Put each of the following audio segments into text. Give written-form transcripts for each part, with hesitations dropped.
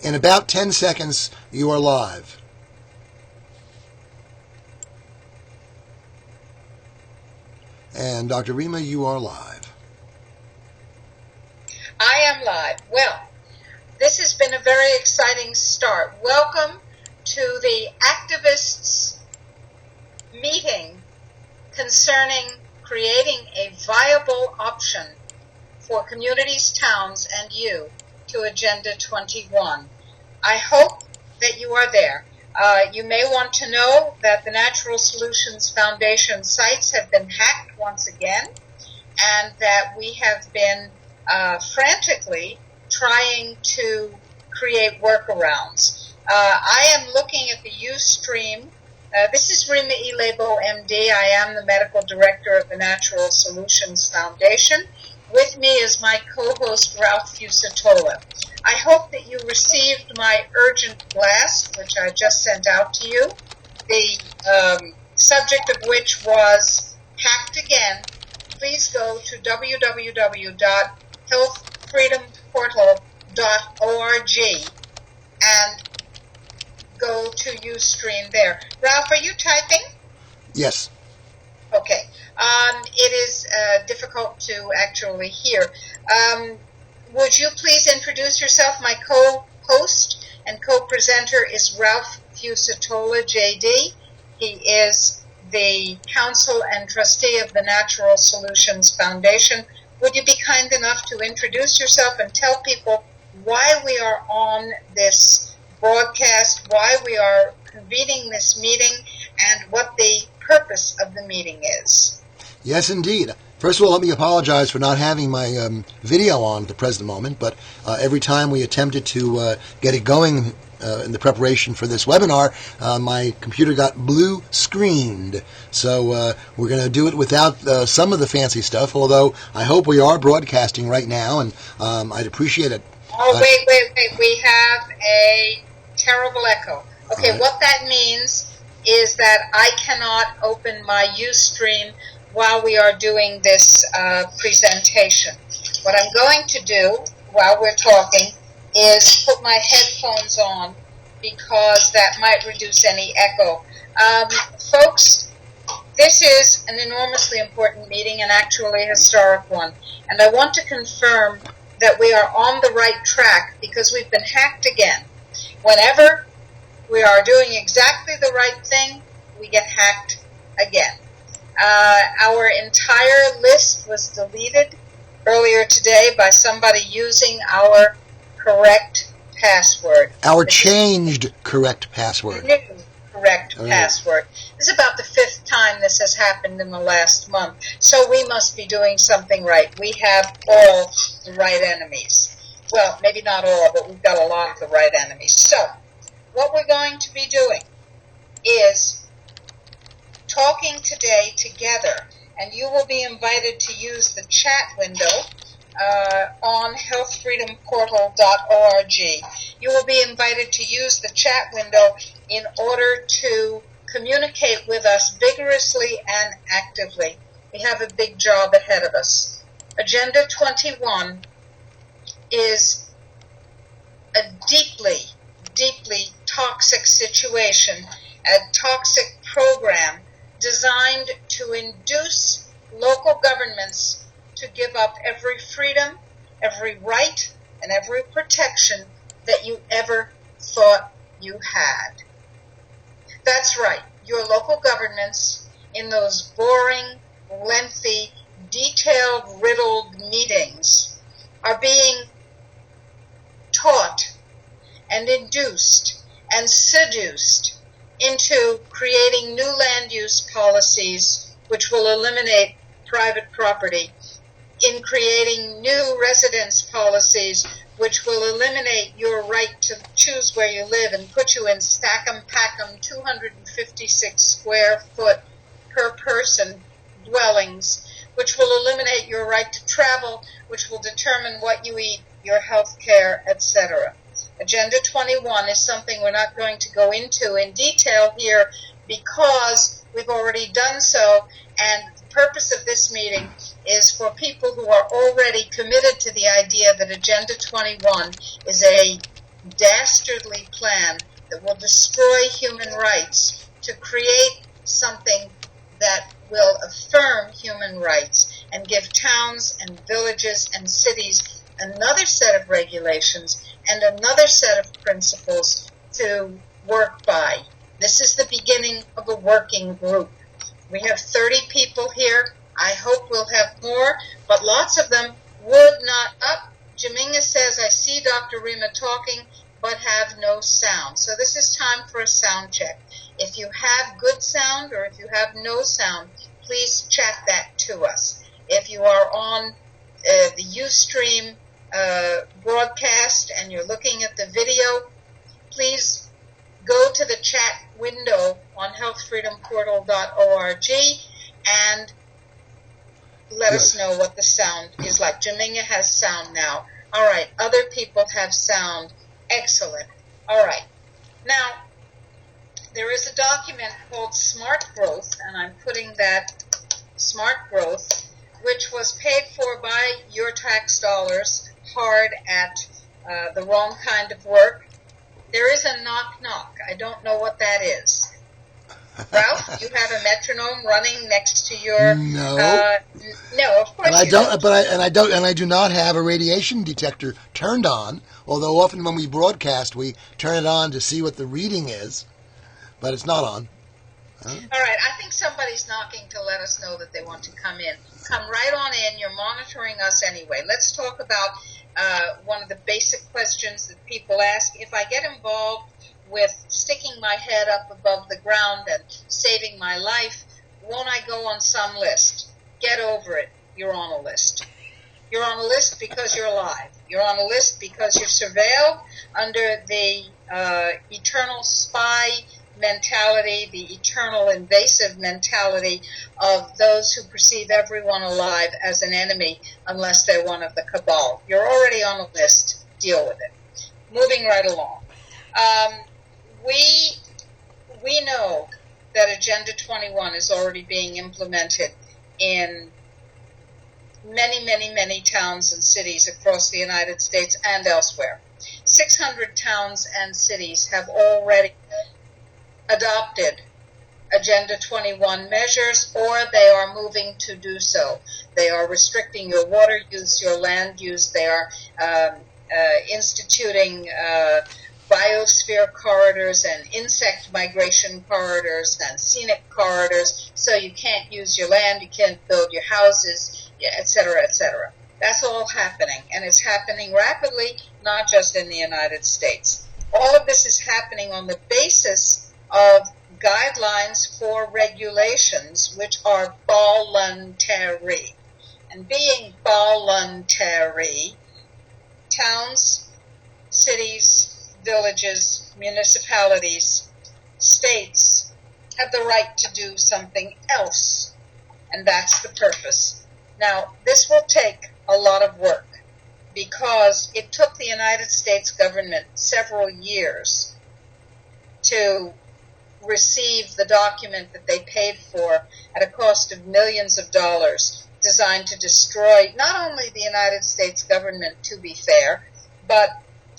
In about 10 seconds, you are live. And Dr. Rima, you are live. I am live. Well, this has been a very exciting start. Welcome to the activists' meeting concerning creating a viable option for communities, towns, and you to Agenda 21. I hope that you are there. You may want to know that the Natural Solutions Foundation sites have been hacked once again, and that we have been frantically trying to create workarounds. I am looking at the Ustream. This is Rima Elabo, MD. I am the medical director of the Natural Solutions Foundation. With me is my co-host, Ralph Fusatola. I hope that you received my urgent blast, which I just sent out to you, the subject of which was hacked again. Please go to www.healthfreedomportal.org and go to Ustream there. Ralph, are you typing? Yes. Okay. It is difficult to actually hear. Would you please introduce yourself? My co-host and co-presenter is Ralph Fusatola, JD. He is the counsel and trustee of the Natural Solutions Foundation. Would you be kind enough to introduce yourself and tell people why we are on this broadcast, why we are convening this meeting, and what the purpose of the meeting is? Yes, indeed. First of all, let me apologize for not having my video on at the present moment, but every time we attempted to get it going in the preparation for this webinar, my computer got blue screened. So we're going to do it without some of the fancy stuff, although I hope we are broadcasting right now, and I'd appreciate it. Oh, wait. We have a terrible echo. Okay, right. What that means is that I cannot open my Ustream while we are doing this presentation. What I'm going to do while we're talking is put my headphones on, because that might reduce any echo. Folks, this is an enormously important meeting and actually a historic one. And I want to confirm that we are on the right track, because we've been hacked again. Whenever we are doing exactly the right thing, we get hacked again. Our entire list was deleted earlier today by somebody using our correct password. Our changed correct password. New correct password. This is about the 5th time this has happened in the last month. So we must be doing something right. We have all the right enemies. Well, maybe not all, but we've got a lot of the right enemies. So what we're going to be doing is talking today together, and you will be invited to use the chat window on healthfreedomportal.org. You will be invited to use the chat window in order to communicate with us vigorously and actively. We have a big job ahead of us. Agenda 21 is a deeply, deeply toxic situation, a toxic program designed to induce local governments to give up every freedom, every right, and every protection that you ever thought you had. That's right. Your local governments, in those boring, lengthy, detailed, riddled meetings, are being taught and induced and seduced into creating new land use policies which will eliminate private property, in creating new residence policies which will eliminate your right to choose where you live and put you in stack-em-pack-em 256 square foot per person dwellings, which will eliminate your right to travel, which will determine what you eat, your health care, etc. Agenda 21 is something we're not going to go into in detail here because we've already done so, and the purpose of this meeting is for people who are already committed to the idea that Agenda 21 is a dastardly plan that will destroy human rights to create something that will affirm human rights and give towns and villages and cities another set of regulations and another set of principles to work by. This is the beginning of a working group. We have 30 people here. I hope we'll have more, but lots of them would not up. Jaminga says, I see Dr. Rima talking, but have no sound. So this is time for a sound check. If you have good sound or if you have no sound, please chat that to us. If you are on the Ustream broadcast and you're looking at the video, please go to the chat window on healthfreedomportal.org and let us know what the sound is like. Jaminga has sound now. All right, other people have sound. Excellent. All right. Now, there is a document called Smart Growth, and I'm putting that Smart Growth, which was paid for by your tax dollars hard at the wrong kind of work. There is a knock-knock. I don't know what that is. Ralph, you have a metronome running next to your. No. No, of course And I you don't. But I do not have a radiation detector turned on. Although often when we broadcast, we turn it on to see what the reading is, but it's not on. All right, I think somebody's knocking to let us know that they want to come in. Come right on in. You're monitoring us anyway. Let's talk about one of the basic questions that people ask. If I get involved with sticking my head up above the ground and saving my life, won't I go on some list? Get over it. You're on a list. You're on a list because you're alive. You're on a list because you're surveilled under the eternal spy mentality, the eternal invasive mentality of those who perceive everyone alive as an enemy unless they're one of the cabal. You're already on a list. Deal with it. Moving right along. We know that Agenda 21 is already being implemented in many, many, many towns and cities across the United States and elsewhere. 600 towns and cities have already adopted Agenda 21 measures, or they are moving to do so. They are restricting your water use, your land use. They are instituting biosphere corridors and insect migration corridors and scenic corridors, so you can't use your land, you can't build your houses, et cetera, et cetera. That's all happening, and it's happening rapidly, not just in the United States. All of this is happening on the basis of guidelines for regulations which are voluntary. And being voluntary, towns, cities, villages, municipalities, states have the right to do something else, and that's the purpose. Now, this will take a lot of work because it took the United States government several years to receive the document that they paid for at a cost of millions of dollars, designed to destroy not only the United States government, to be fair, but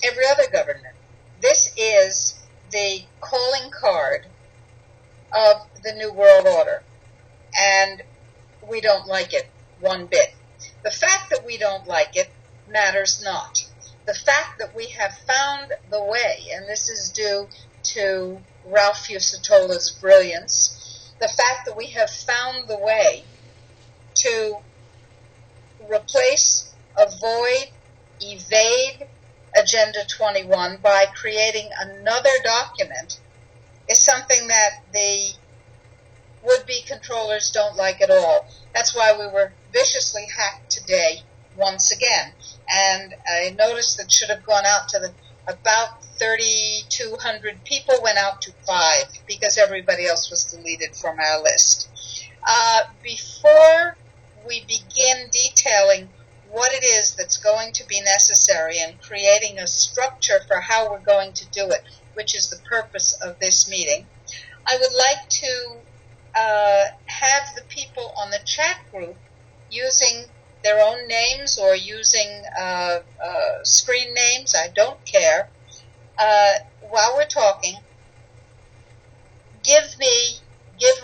every other government. This is the calling card of the New World Order, and we don't like it one bit. The fact that we don't like it matters not. The fact that we have found the way, and this is due to Ralph Fusatola's brilliance, the fact that we have found the way to replace, avoid, evade Agenda 21 by creating another document is something that the would-be controllers don't like at all. That's why we were viciously hacked today once again. And I noticed that should have gone out to about 3,200 people, went out to 5 because everybody else was deleted from our list. Before we begin detailing what it is that's going to be necessary and creating a structure for how we're going to do it, which is the purpose of this meeting, I would like to have the people on the chat group using their own names or using screen names, I don't care, while we're talking, give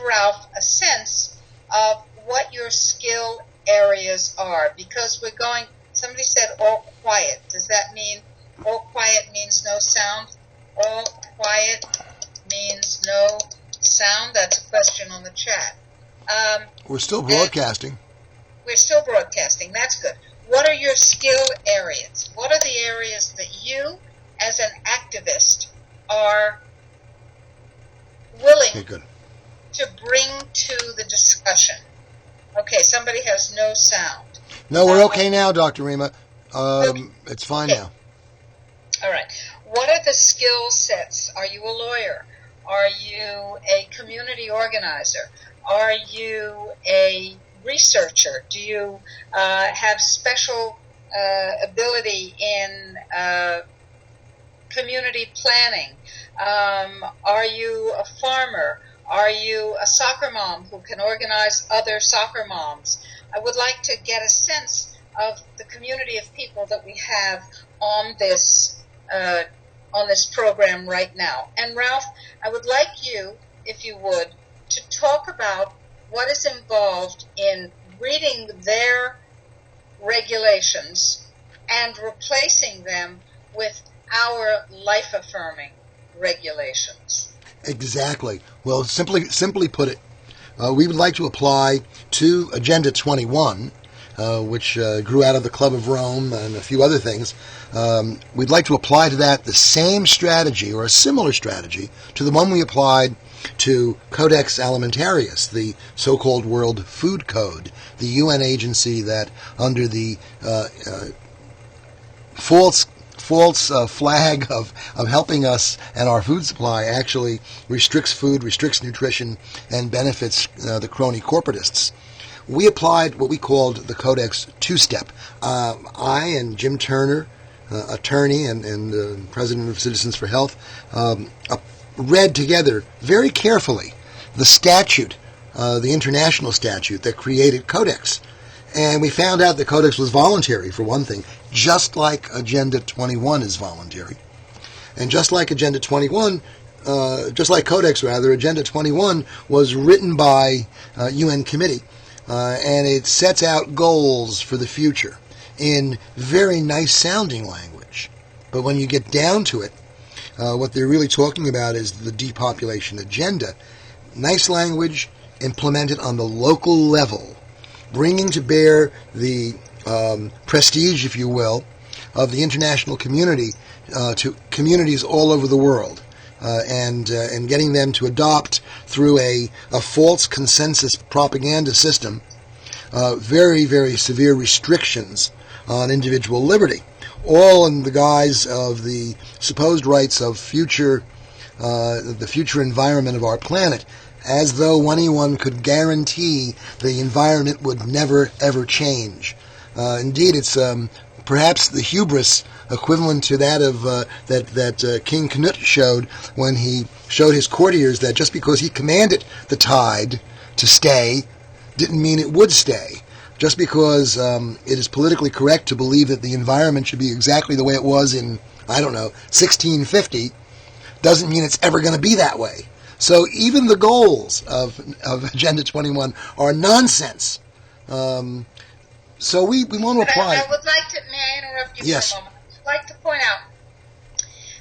Ralph a sense of what your skill areas are, because somebody said all quiet. Does that mean all quiet means no sound? All quiet means no sound? That's a question on the chat. We're still broadcasting. We're still broadcasting. That's good. What are your skill areas? What are the areas that you, as an activist, are willing to bring to the discussion? Okay, somebody has no sound. No, we're okay now, Dr. Rima. It's fine now. All right. What are the skill sets? Are you a lawyer? Are you a community organizer? Are you a researcher? Do you have special ability in community planning? Are you a farmer? Are you a soccer mom who can organize other soccer moms? I would like to get a sense of the community of people that we have on this program right now. And Ralph, I would like you, if you would, to talk about what is involved in reading their regulations and replacing them with our life-affirming regulations. Exactly. Well, simply put it, we would like to apply to Agenda 21, which grew out of the Club of Rome and a few other things. We'd like to apply to that the same strategy or a similar strategy to the one we applied to Codex Alimentarius, the so-called World Food Code, the UN agency that under the false flag of helping us and our food supply actually restricts food, restricts nutrition, and benefits the crony corporatists. We applied what we called the Codex two-step. I and Jim Turner, attorney and president of Citizens for Health, read together very carefully the statute, the international statute that created Codex. And we found out that Codex was voluntary, for one thing, just like Agenda 21 is voluntary. And just like Agenda 21, just like Codex, rather, Agenda 21 was written by UN committee, and it sets out goals for the future in very nice-sounding language. But when you get down to it, what they're really talking about is the depopulation agenda. Nice language implemented on the local level, bringing to bear the prestige, if you will, of the international community to communities all over the world, and getting them to adopt through a false consensus propaganda system very, very severe restrictions on individual liberty, all in the guise of the supposed rights of the future environment of our planet, as though anyone could guarantee the environment would never, ever change. Indeed, it's perhaps the hubris equivalent to that of that King Canute showed when he showed his courtiers that just because he commanded the tide to stay didn't mean it would stay. Just because it is politically correct to believe that the environment should be exactly the way it was in, 1650, doesn't mean it's ever going to be that way. So even the goals of Agenda 21 are nonsense. So we want to apply. I would like to, may I interrupt you Yes. for a moment? I'd like to point out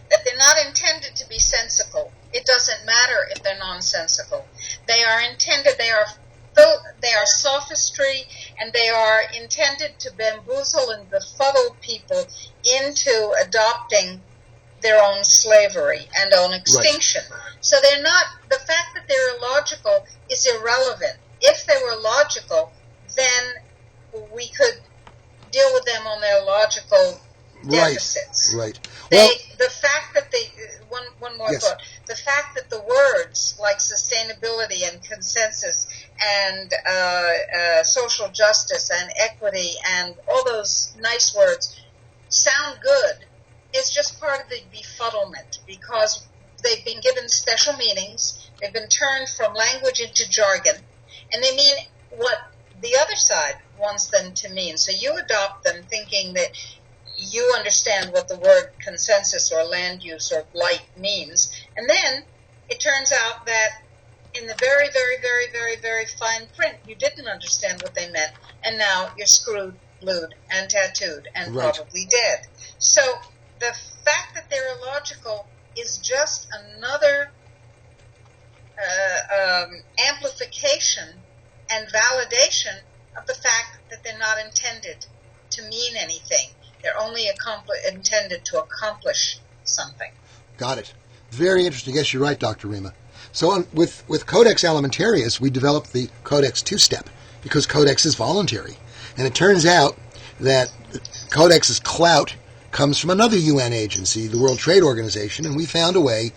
that they're not intended to be sensical. It doesn't matter if they're nonsensical. They are intended, they are sophistry, and they are intended to bamboozle and befuddle people into adopting their own slavery and own extinction. Right. So they're not, the fact that they're illogical is irrelevant. If they were logical, then we could deal with them on their logical deficits. Right. Well, the fact that one more thought. The fact that the words like sustainability and consensus and social justice and equity and all those nice words sound good is just part of the befuddlement, because they've been given special meanings, they've been turned from language into jargon, and they mean what the other side wants them to mean. So you adopt them thinking that you understand what the word consensus or land use or blight means. And then it turns out that in the very, very, very, very, very fine print, you didn't understand what they meant. And now you're screwed, glued, and tattooed, and probably dead. So the fact that they're illogical is just another amplification and validation of the fact that they're not intended to mean anything. They're only intended to accomplish something. Got it. Very interesting. Yes, you're right, Dr. Rima. So with Codex Alimentarius, we developed the Codex two-step because Codex is voluntary. And it turns out that Codex's clout comes from another UN agency, the World Trade Organization, and we found a way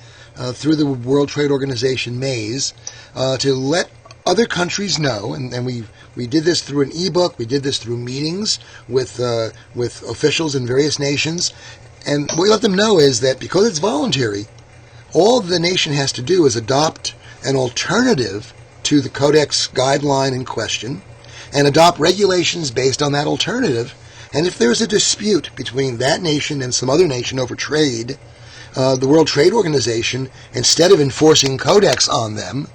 through the World Trade Organization maze to let other countries know, and we did this through an ebook, we did this through meetings with officials in various nations, and what we let them know is that because it's voluntary, all the nation has to do is adopt an alternative to the Codex guideline in question and adopt regulations based on that alternative. And if there's a dispute between that nation and some other nation over trade, the World Trade Organization, instead of enforcing Codex on them,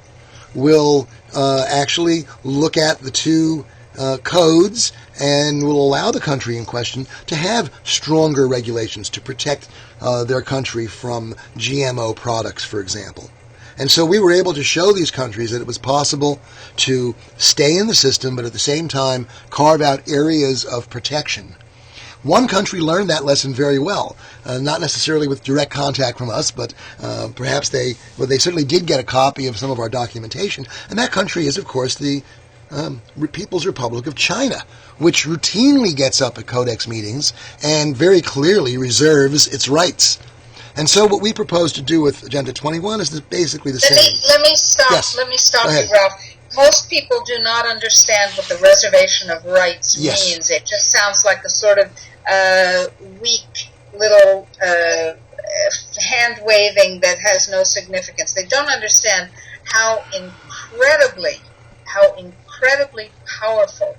will actually look at the two codes and will allow the country in question to have stronger regulations to protect their country from GMO products, for example. And so we were able to show these countries that it was possible to stay in the system, but at the same time carve out areas of protection. One country learned that lesson very well, not necessarily with direct contact from us, but perhaps they certainly did get a copy of some of our documentation. And that country is, of course, the People's Republic of China, which routinely gets up at Codex meetings and very clearly reserves its rights. And so what we propose to do with Agenda 21 is basically the same. Let me stop. Yes. Let me stop you, Ralph. Most people do not understand what the reservation of rights means. It just sounds like a sort of weak little hand-waving that has no significance. They don't understand how incredibly powerful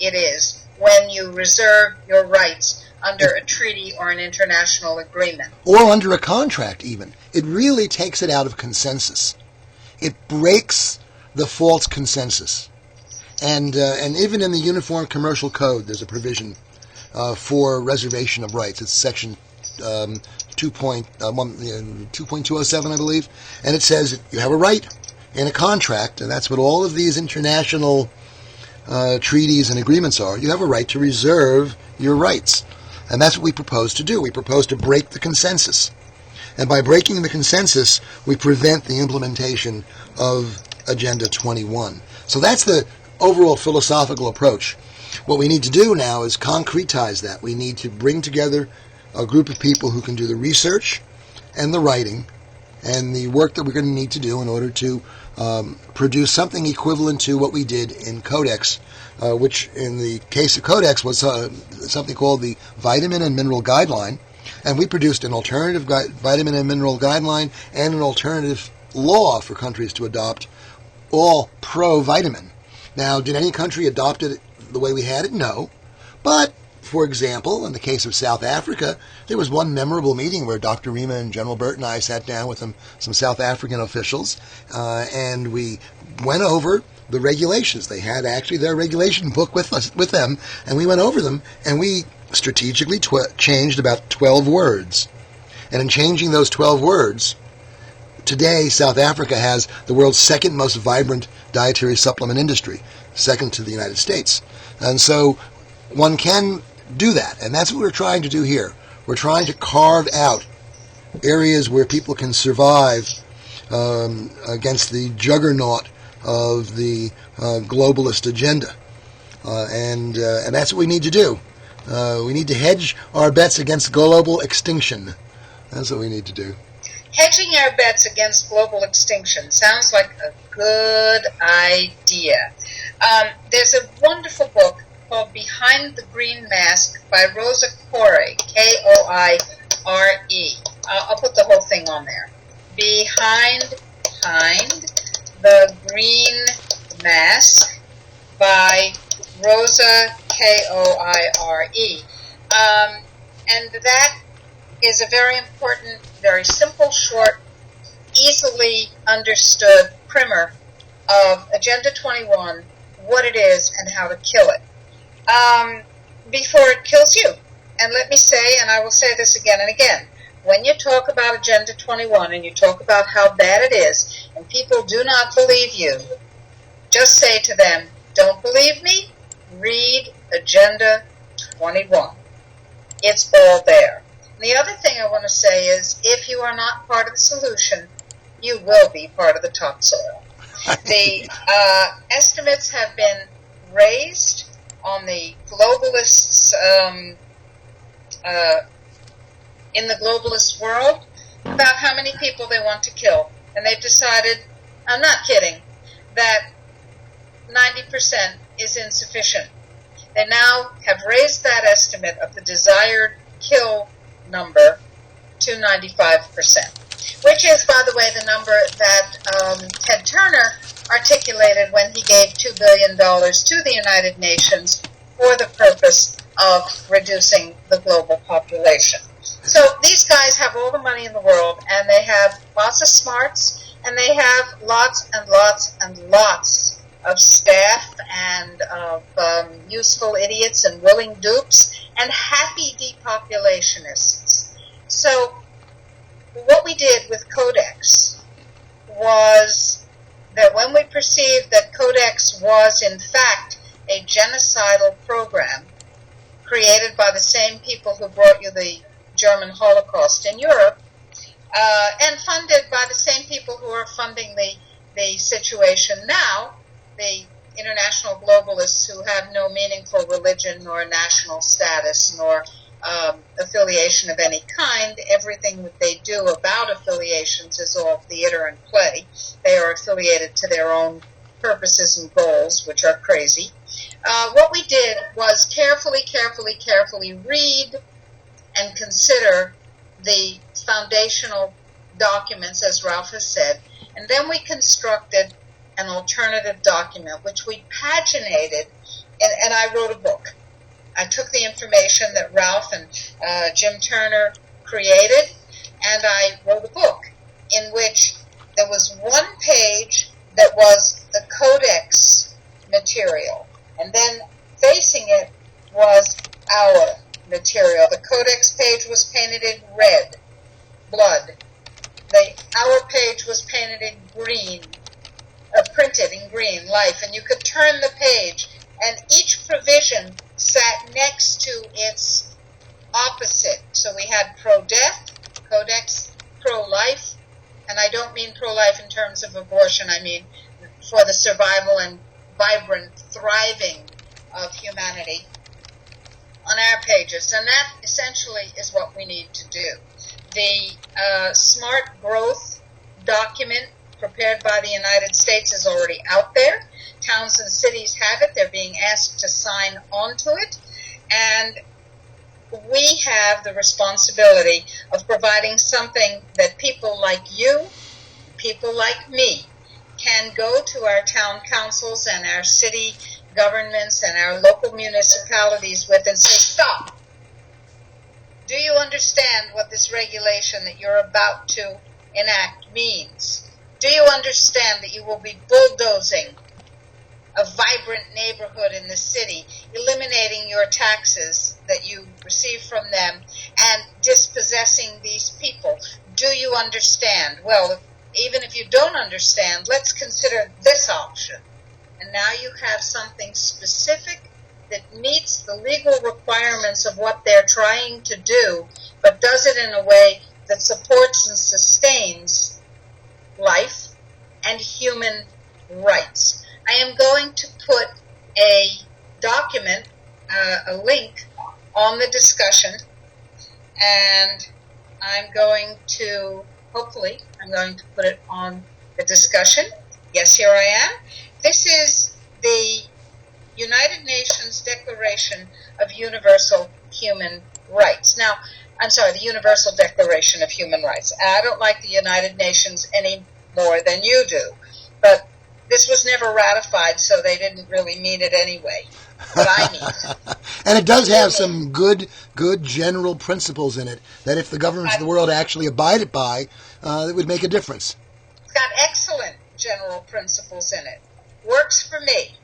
it is when you reserve your rights under a treaty or an international agreement. Or under a contract, even. It really takes it out of consensus. It breaks the false consensus. And even in the Uniform Commercial Code, there's a provision for reservation of rights. It's section 2.207, I believe. And it says you have a right in a contract, and that's what all of these international treaties and agreements are. You have a right to reserve your rights. And that's what we propose to do. We propose to break the consensus. And by breaking the consensus, we prevent the implementation of Agenda 21. So that's the overall philosophical approach. What we need to do now is concretize that. We need to bring together a group of people who can do the research and the writing and the work that we're going to need to do in order to produce something equivalent to what we did in Codex, which in the case of Codex was something called the Vitamin and Mineral Guideline. And we produced an alternative vitamin and mineral guideline and an alternative law for countries to adopt, all pro-vitamin. Now, did any country adopt it the way we had it? No. But, for example, in the case of South Africa, there was one memorable meeting where Dr. Rima and General Burt and I sat down with some South African officials, and we went over the regulations. They had actually their regulation book with them, and we went over them, and we strategically changed about 12 words. And in changing those 12 words, today South Africa has the world's second most vibrant dietary supplement industry, second to the United States. And so one can do that, and that's what we're trying to do here. We're trying to carve out areas where people can survive against the juggernaut of the globalist agenda. And that's what we need to do. We need to hedge our bets against global extinction. That's what we need to do. Hedging our bets against global extinction sounds like a good idea. There's a wonderful book called Behind the Green Mask by Rosa Koire, Koire. I'll put the whole thing on there. Behind the Green Mask by Rosa Koire. And that is a very important, very simple, short, easily understood primer of Agenda 21, what it is and how to kill it, before it kills you. And let me say, and I will say this again and again, when you talk about Agenda 21 and you talk about how bad it is, and people do not believe you, just say to them, don't believe me? Read Agenda 21. It's all there. And the other thing I want to say is, if you are not part of the solution, you will be part of the topsoil. The estimates have been raised on the globalists, in the globalist world, about how many people they want to kill. And they've decided, I'm not kidding, that 90% is insufficient. They now have raised that estimate of the desired kill number to 95%, which is, by the way, the number that Ted Turner articulated when he gave $2 billion to the United Nations for the purpose of reducing the global population. So these guys have all the money in the world, and they have lots of smarts, and they have lots and lots and lots of staff and of useful idiots and willing dupes and happy depopulationists. So what we did with Codex was that when we perceived that Codex was in fact a genocidal program created by the same people who brought you the German Holocaust in Europe, and funded by the same people who are funding the situation now, the international globalists who have no meaningful religion nor national status nor affiliation of any kind. Everything that they do about affiliations is all theater and play. They are affiliated to their own purposes and goals, which are crazy. What we did was carefully read and consider the foundational documents, as Ralph has said, and then we constructed an alternative document, which we paginated, and I wrote a book. I took the information that Ralph and Jim Turner created, and I wrote a book in which there was one page that was the Codex material, and then facing it was our material. The Codex page was painted in red, blood. The our page was painted in green, printed in green, life, and you could turn the page, and each provision sat next to its opposite. So we had pro-death, Codex, pro-life, and I don't mean pro-life in terms of abortion, I mean for the survival and vibrant thriving of humanity on our pages, and that essentially is what we need to do. The Smart Growth document prepared by the United States is already out there. Towns and cities have it. They're being asked to sign on to it, and we have the responsibility of providing something that people like you, people like me, can go to our town councils and our city governments and our local municipalities with and say, stop. Do you understand what this regulation that you're about to enact means? Do you understand that you will be bulldozing a vibrant neighborhood in the city, eliminating your taxes that you receive from them, and dispossessing these people? Do you understand? Well, even if you don't understand, let's consider this option. And now you have something specific that meets the legal requirements of what they're trying to do, but does it in a way that supports and sustains life and human rights. I am going to put a document, a link, on the discussion, and I'm going to put it on the discussion. Yes, here I am. This is the United Nations Declaration of Universal Human Rights. Now, I'm sorry, the Universal Declaration of Human Rights. I don't like the United Nations any more than you do, but This was never ratified, so they didn't really mean it anyway. But I mean, and it does have some good general principles in it that if the governments of the world actually abided by, it would make a difference. It's got excellent general principles in it. Works for me.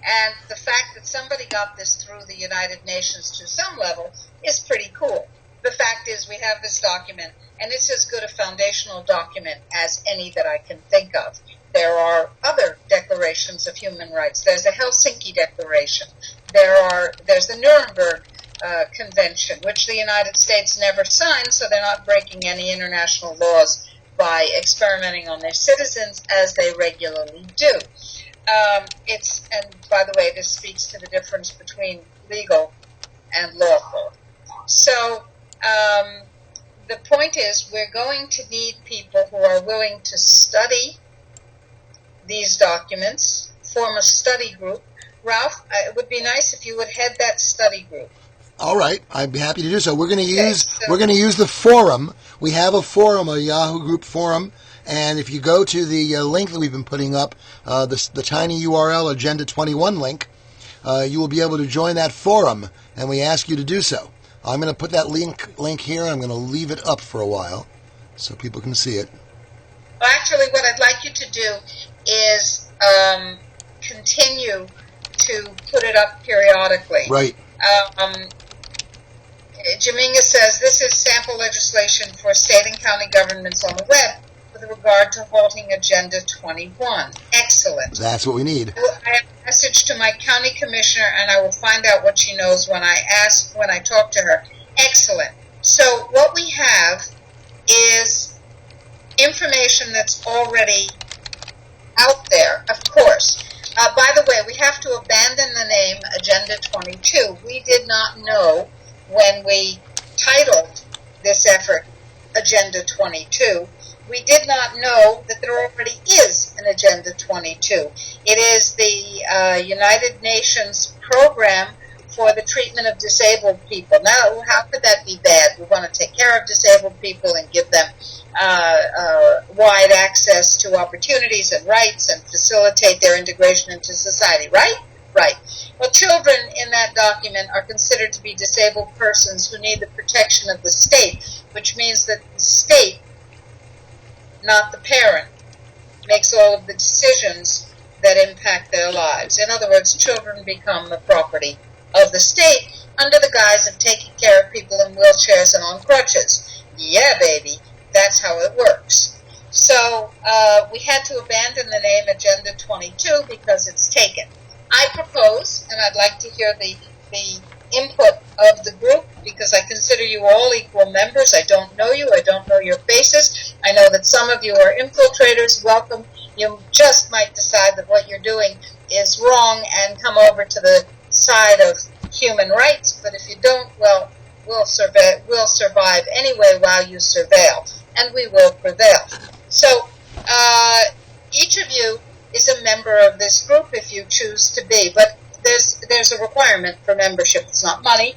And the fact that somebody got this through the United Nations to some level is pretty cool. The fact is we have this document, and it's as good a foundational document as any that I can think of. There are other declarations of human rights. There's the Helsinki Declaration. There's the Nuremberg Convention, which the United States never signed, so they're not breaking any international laws by experimenting on their citizens as they regularly do. And by the way, this speaks to the difference between legal and lawful. So the point is we're going to need people who are willing to study these documents, form a study group. Ralph, it would be nice if you would head that study group. All right, I'd be happy to do so. We're going to use the forum. We have a forum, a Yahoo group forum, and if you go to the link that we've been putting up, the tiny URL Agenda 21 link, you will be able to join that forum, and we ask you to do so. I'm going to put that link here. I'm going to leave it up for a while so people can see it. Well, actually, what I'd like you to do is continue to put it up periodically. Right. Jaminga says this is sample legislation for state and county governments on the web with regard to halting Agenda 21. Excellent. That's what we need. I have a message to my county commissioner, and I will find out what she knows when I talk to her. Excellent. So what we have is information that's already out there, of course. By the way, we have to abandon the name Agenda 22. We did not know when we titled this effort Agenda 22. We did not know that there already is an Agenda 22. It is the United Nations program for the treatment of disabled people. Now, how could that be bad? We want to take care of disabled people and give them wide access to opportunities and rights and facilitate their integration into society, right? Right. Well, children in that document are considered to be disabled persons who need the protection of the state, which means that the state, not the parent, makes all of the decisions that impact their lives. In other words, children become the property of the state under the guise of taking care of people in wheelchairs and on crutches. Yeah, baby, that's how it works. So we had to abandon the name Agenda 22 because it's taken. I propose, and I'd like to hear the input of the group, because I consider you all equal members. I don't know you. I don't know your faces. I know that some of you are infiltrators. Welcome. You just might decide that what you're doing is wrong and come over to the side of human rights. But if you don't, well, we'll survive anyway while you surveil, and we will prevail. So each of you is a member of this group if you choose to be, but there's a requirement for membership. It's not money,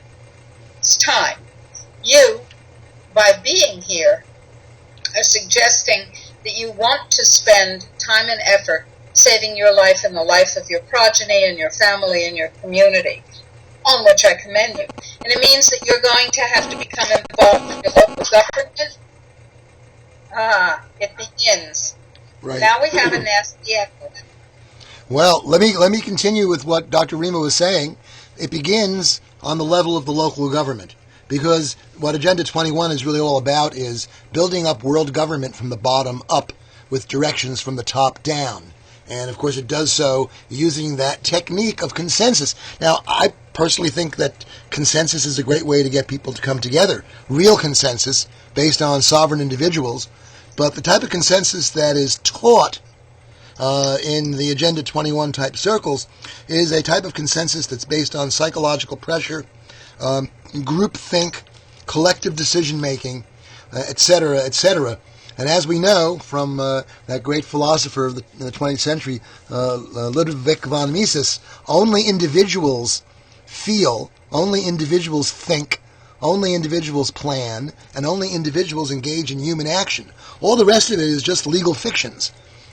it's time. You, by being here, are suggesting that you want to spend time and effort saving your life and the life of your progeny and your family and your community, on which I commend you. And it means that you're going to have to become involved in your local government. It begins. Right. Now we have a nasty echo. Well, let me continue with what Dr. Rima was saying. It begins on the level of the local government, because what Agenda 21 is really all about is building up world government from the bottom up with directions from the top down. And, of course, it does so using that technique of consensus. Now, I personally think that consensus is a great way to get people to come together, real consensus based on sovereign individuals. But the type of consensus that is taught in the Agenda 21 type circles is a type of consensus that's based on psychological pressure, groupthink, collective decision-making, etc., etc. And as we know from that great philosopher of the 20th century, Ludwig von Mises, only individuals feel, only individuals think, only individuals plan, and only individuals engage in human action. All the rest of it is just legal fictions.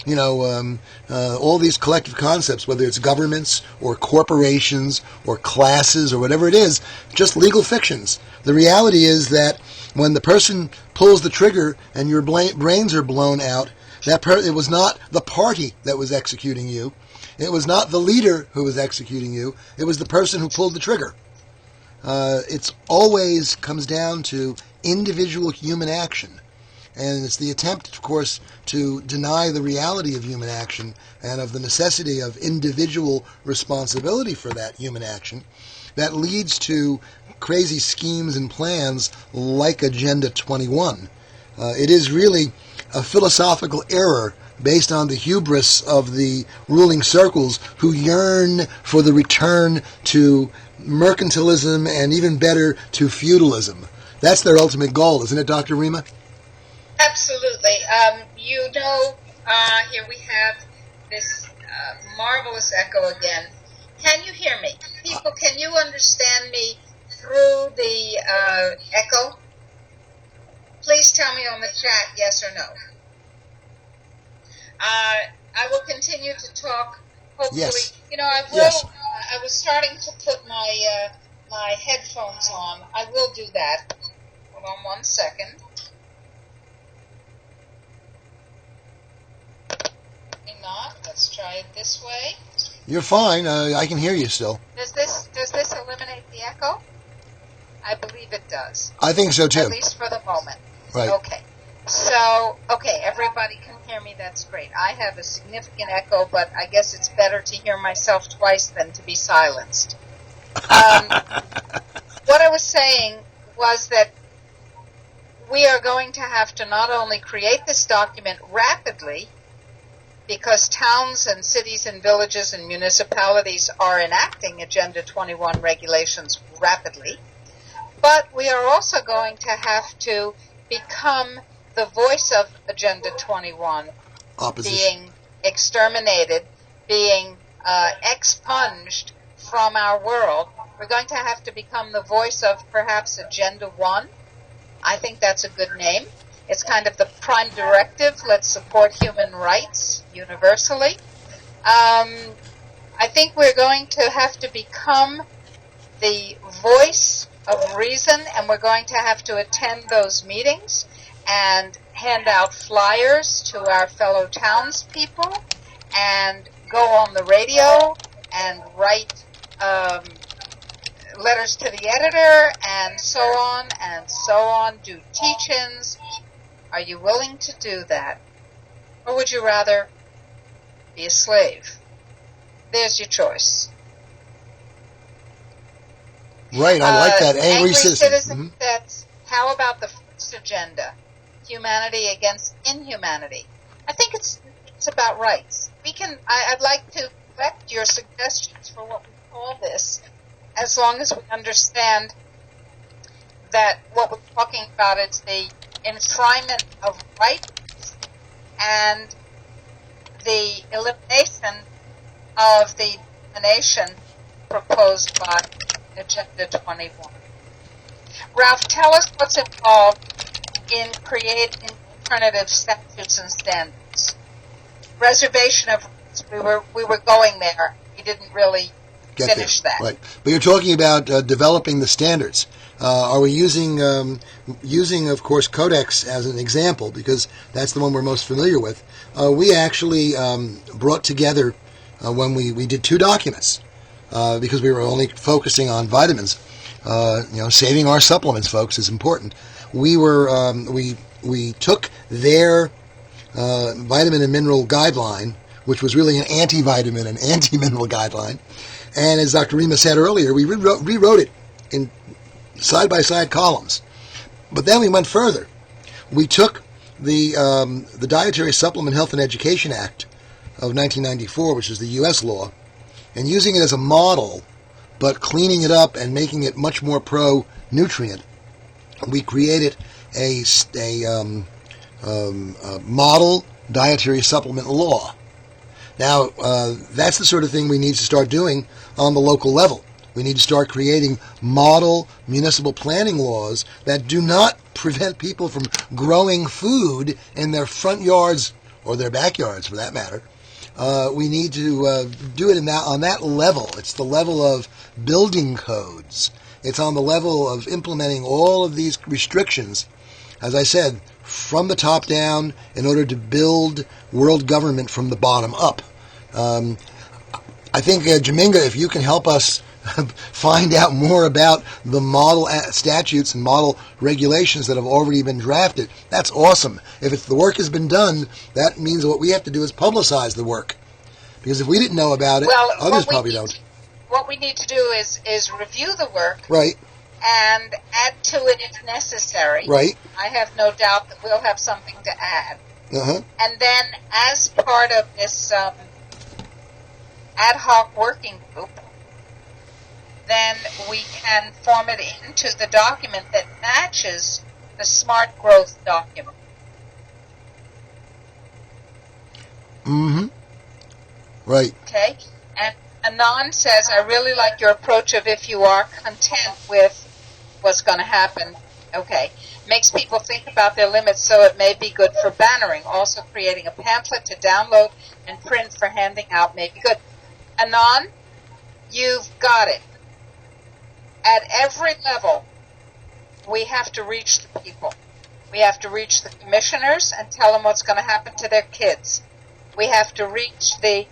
all these collective concepts, whether it's governments or corporations or classes or whatever it is, just legal fictions. The reality is that when the person pulls the trigger and your brains are blown out, it was not the party that was executing you. It was not the leader who was executing you. It was the person who pulled the trigger. It's always comes down to individual human action. And it's the attempt, of course, to deny the reality of human action and of the necessity of individual responsibility for that human action that leads to crazy schemes and plans like Agenda 21. It is really a philosophical error based on the hubris of the ruling circles who yearn for the return to mercantilism and, even better, to feudalism. That's their ultimate goal, isn't it, Dr. Rima? Absolutely. Here we have this marvelous echo again. Can you hear me? People, can you understand me through the echo? Please tell me on the chat, yes or no. I will continue to talk. Hopefully, yes. I will. Yes. I was starting to put my my headphones on. I will do that. Hold on 1 second. Maybe not. Let's try it this way. You're fine. I can hear you still. Does this eliminate the echo? I believe it does. I think so too. At least for the moment. Right. Okay. So, everybody can hear me. That's great. I have a significant echo, but I guess it's better to hear myself twice than to be silenced. What I was saying was that we are going to have to not only create this document rapidly, because towns and cities and villages and municipalities are enacting Agenda 21 regulations rapidly, but we are also going to have to become the voice of Agenda 21 being exterminated, being expunged from our world. We're going to have to become the voice of perhaps Agenda 1. I think that's a good name. It's kind of the prime directive. Let's support human rights universally. I think we're going to have to become the voice of reason, and we're going to have to attend those meetings and hand out flyers to our fellow townspeople and go on the radio and write letters to the editor and so on, do teach-ins. Are you willing to do that? Or would you rather be a slave? There's your choice. Right, I like that. Angry citizen. Mm-hmm. That's, how about the first agenda? Humanity against inhumanity. I think it's about rights. I'd like to collect your suggestions for what we call this, as long as we understand that what we're talking about is the enshrinement of rights and the elimination of the domination proposed by Agenda 21. Ralph, tell us what's involved in creating alternative statutes and standards. Reservation of rights, we were going there. We didn't really finish that. Right, but you're talking about developing the standards. Are we using, of course, Codex as an example, because that's the one we're most familiar with? We actually brought together, when we did 2 documents, because we were only focusing on vitamins. Saving our supplements, folks, is important. We took their vitamin and mineral guideline, which was really an anti-vitamin and anti-mineral guideline, and as Dr. Rima said earlier, we rewrote it in side-by-side columns. But then we went further. We took the Dietary Supplement Health and Education Act of 1994, which is the U.S. law, and using it as a model, but cleaning it up and making it much more pro-nutrient, we created a model dietary supplement law. Now, that's the sort of thing we need to start doing on the local level. We need to start creating model municipal planning laws that do not prevent people from growing food in their front yards or their backyards for that matter. We need to do it on that level. It's the level of building codes. It's on the level of implementing all of these restrictions, as I said, from the top down in order to build world government from the bottom up. I think, Jaminga, if you can help us find out more about the model statutes and model regulations that have already been drafted, that's awesome. If the work has been done, that means what we have to do is publicize the work. Because if we didn't know about it, others probably don't. What we need to do is review the work. Right. And add to it if necessary. Right. I have no doubt that we'll have something to add. Uh-huh. And then as part of this ad hoc working group, then we can form it into the document that matches the smart growth document. Mm-hmm. Right. Okay? And Anand says, I really like your approach of if you are content with what's going to happen. Okay. Makes people think about their limits, so it may be good for bannering. Also creating a pamphlet to download and print for handing out may be good. Anand, you've got it. At every level, we have to reach the people. We have to reach the commissioners and tell them what's going to happen to their kids. We have to reach the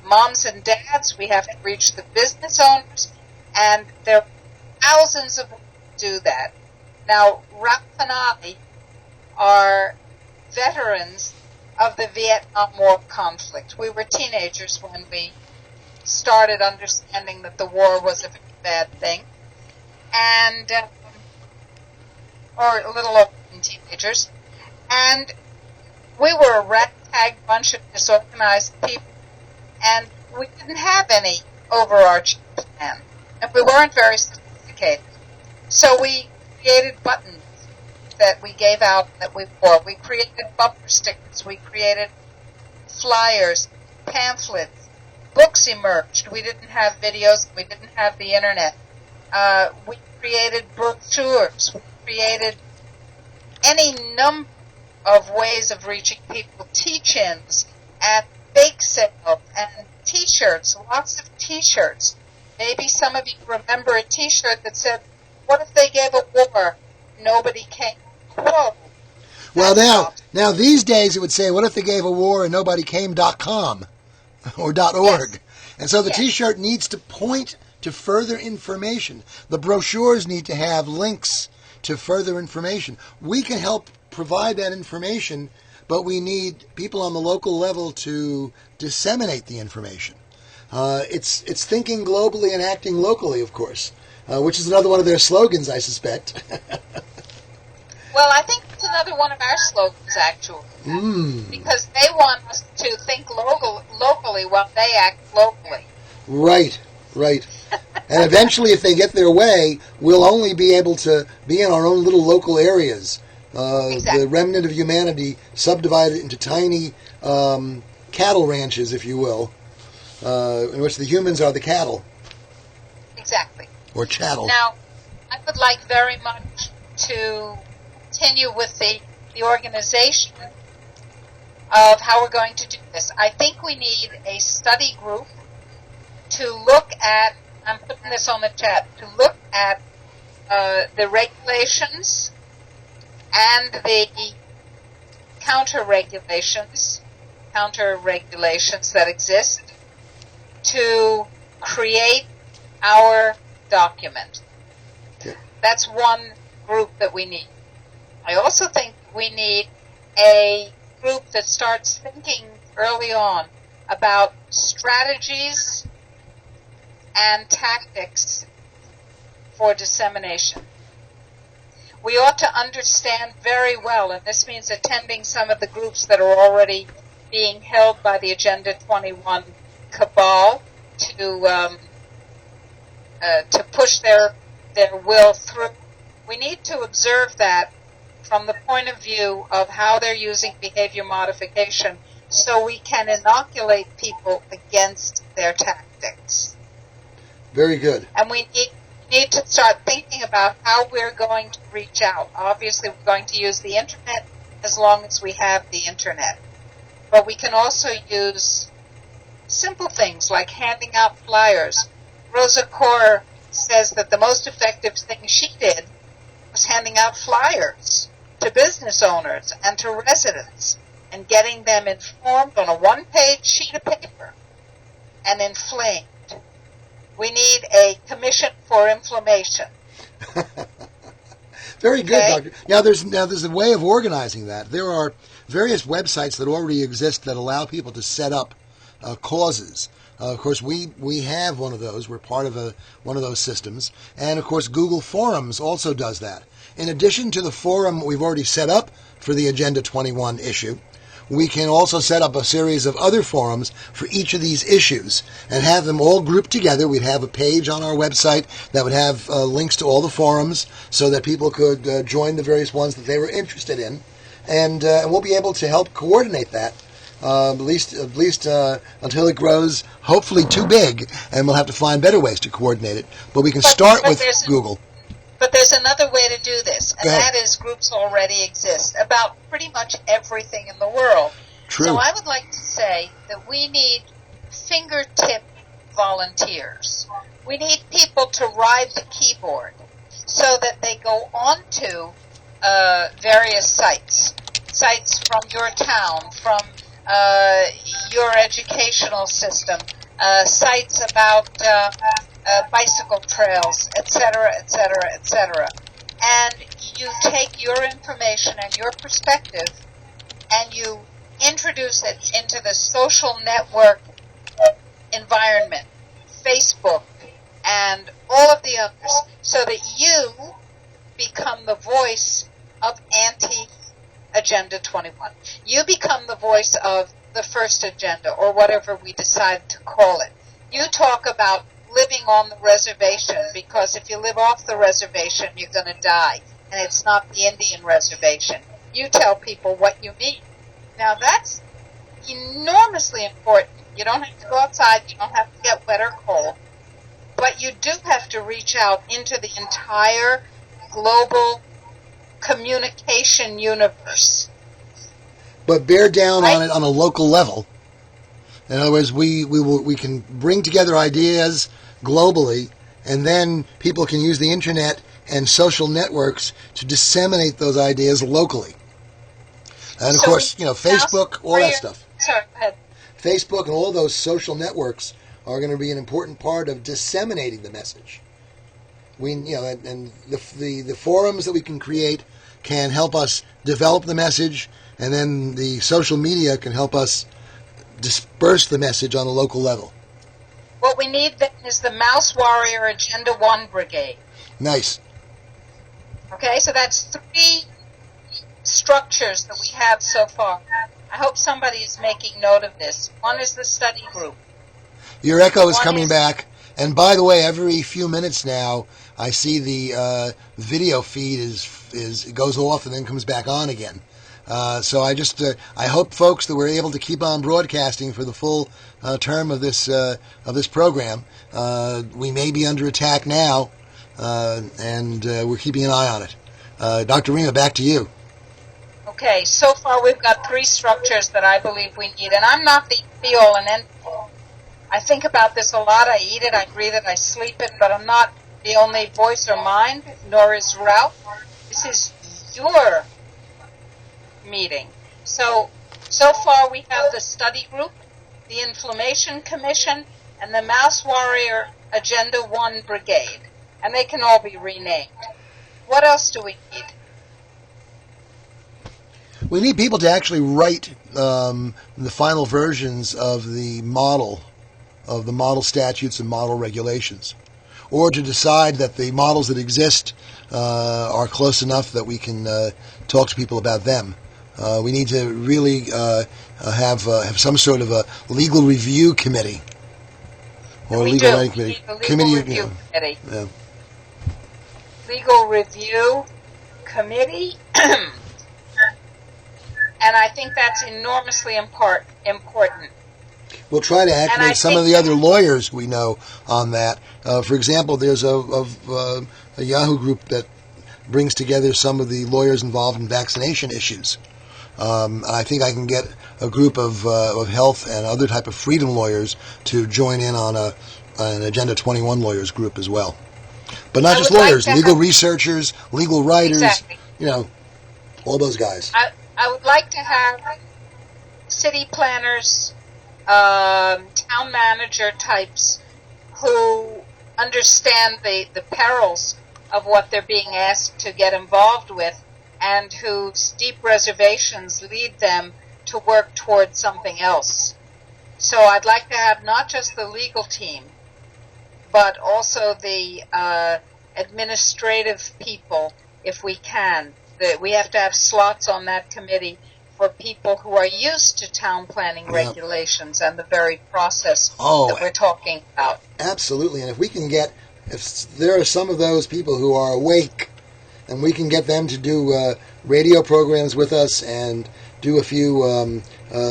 moms and dads. We have to reach the business owners. And there are thousands of ways to do that. Now, Ralph and I are veterans of the Vietnam War conflict. We were teenagers when we started understanding that the war was a very bad thing. And, or a little older than teenagers. And we were a ragtag bunch of disorganized people. And we didn't have any overarching plan. And we weren't very sophisticated. So we created buttons that we gave out that we wore. We created bumper stickers. We created flyers, pamphlets. Books emerged. We didn't have videos. We didn't have the internet. We created brochures. We created any number of ways of reaching people. Teach-ins at bake sales and T-shirts, lots of T-shirts. Maybe some of you remember a T-shirt that said, what if they gave a war? Nobody came. Whoa. Well, now these days it would say, what if they gave a war and nobody came.com or .org? Yes. And so the T-shirt needs to point to further information. The brochures need to have links to further information. We can help provide that information, but we need people on the local level to disseminate the information. It's thinking globally and acting locally, of course, which is another one of their slogans, I suspect. Well, I think it's another one of our slogans, actually. Because they want us to think locally while they act locally. Right. And eventually, if they get their way, we'll only be able to be in our own little local areas. Exactly. The remnant of humanity subdivided into tiny cattle ranches, if you will, in which the humans are the cattle. Exactly. Or chattel. Now, I would like very much to continue with the organization of how we're going to do this. I think we need a study group to look at, I'm putting this on the chat, to look at the regulations and the counter-regulations that exist to create our document. Okay. That's one group that we need. I also think we need a group that starts thinking early on about strategies and tactics for dissemination. We ought to understand very well, and this means attending some of the groups that are already being held by the Agenda 21 cabal to push their will through. We need to observe that from the point of view of how they're using behavior modification so we can inoculate people against their tactics. Very good. And we need to start thinking about how we're going to reach out. Obviously, we're going to use the internet as long as we have the internet. But we can also use simple things like handing out flyers. Rosa Kohr says that the most effective thing she did was handing out flyers to business owners and to residents and getting them informed on a one-page sheet of paper and inflamed. We need a commission for inflammation. Very good, Okay. Doctor. Now there's a way of organizing that. There are various websites that already exist that allow people to set up causes. Of course, we have one of those. We're part of one of those systems. And, of course, Google Forums also does that. In addition to the forum we've already set up for the Agenda 21 issue, we can also set up a series of other forums for each of these issues and have them all grouped together. We'd have a page on our website that would have links to all the forums so that people could join the various ones that they were interested in. And we'll be able to help coordinate that. At least until it grows, hopefully too big, and we'll have to find better ways to coordinate it. But we can start with Google. But there's another way to do this, and Go ahead. that is groups already exist about pretty much everything in the world. True. So I would like to say that we need fingertip volunteers. We need people to ride the keyboard so that they go onto various sites from your town, from your educational system, sites about bicycle trails, etc., etc., etc. And you take your information and your perspective and you introduce it into the social network environment, Facebook, and all of the others, so that you become the voice of anti-Agenda 21. You become the voice of the first agenda, or whatever we decide to call it. You talk about living on the reservation, because if you live off the reservation, you're going to die, and it's not the Indian reservation. You tell people what you mean. Now, that's enormously important. You don't have to go outside. You don't have to get wet or cold. But you do have to reach out into the entire global communication universe. But bear down Right. on it on a local level. In other words, we can bring together ideas globally, and then people can use the internet and social networks to disseminate those ideas locally. And of So course, Facebook, all that stuff. Sorry, go ahead. Facebook and all those social networks are going to be an important part of disseminating the message. And the forums that we can create can help us develop the message, and then the social media can help us disperse the message on a local level. What we need then is the Mouse Warrior Agenda 1 Brigade. Nice. Okay, so that's 3 structures that we have so far. I hope somebody is making note of this. One is the study group. Your echo is One coming is- back. And by the way, every few minutes now, I see the video feed it goes off and then comes back on again. So I hope, folks, that we're able to keep on broadcasting for the full term of this program. We may be under attack now, and we're keeping an eye on it. Dr. Rima, back to you. Okay, so far we've got 3 structures that I believe we need, and I'm not the be-all and end-all. I think about this a lot. I eat it, I breathe it, I sleep it, but I'm not the only voice or mind, nor is Ralph. This is your meeting. So far we have the study group, the Inflammation Commission, and the Mouse Warrior Agenda 1 Brigade, and they can all be renamed. What else do we need? We need people to actually write the final versions of the model statutes and model regulations, or to decide that the models that exist are close enough that we can talk to people about them. We need to really have some sort of a legal review committee or We legal do. writing We committee. need a legal review committee. Yeah. Legal review committee. And I think that's enormously important. We'll try to I activate some of think- the other lawyers we know on that. For example, there's a Yahoo group that brings together some of the lawyers involved in vaccination issues. I think I can get a group of health and other type of freedom lawyers to join in on an Agenda 21 lawyers group as well. But not just lawyers, legal researchers, legal writers, exactly. All those guys. I would like to have city planners, town manager types who understand the perils of what they're being asked to get involved with, and whose steep reservations lead them to work towards something else. So I'd like to have not just the legal team, but also the administrative people, if we can. We have to have slots on that committee for people who are used to town planning regulations and the very process that we're talking about. Absolutely. And if we can get, if there are some of those people who are awake, and we can get them to do radio programs with us and do a few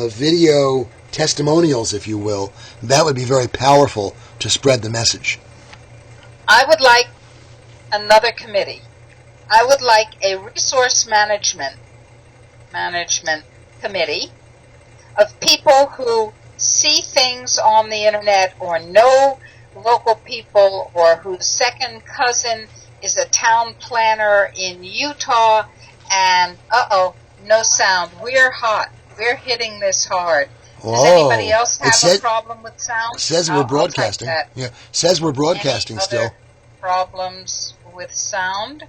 video testimonials, if you will, that would be very powerful to spread the message. I would like another committee. I would like a resource management committee of people who see things on the internet or know local people or whose second cousin is a town planner in Utah, and no sound. We're hot. We're hitting this hard. Does anybody else have a problem with sound? Says we're broadcasting. Yeah, says we're broadcasting Any still. Other problems with sound?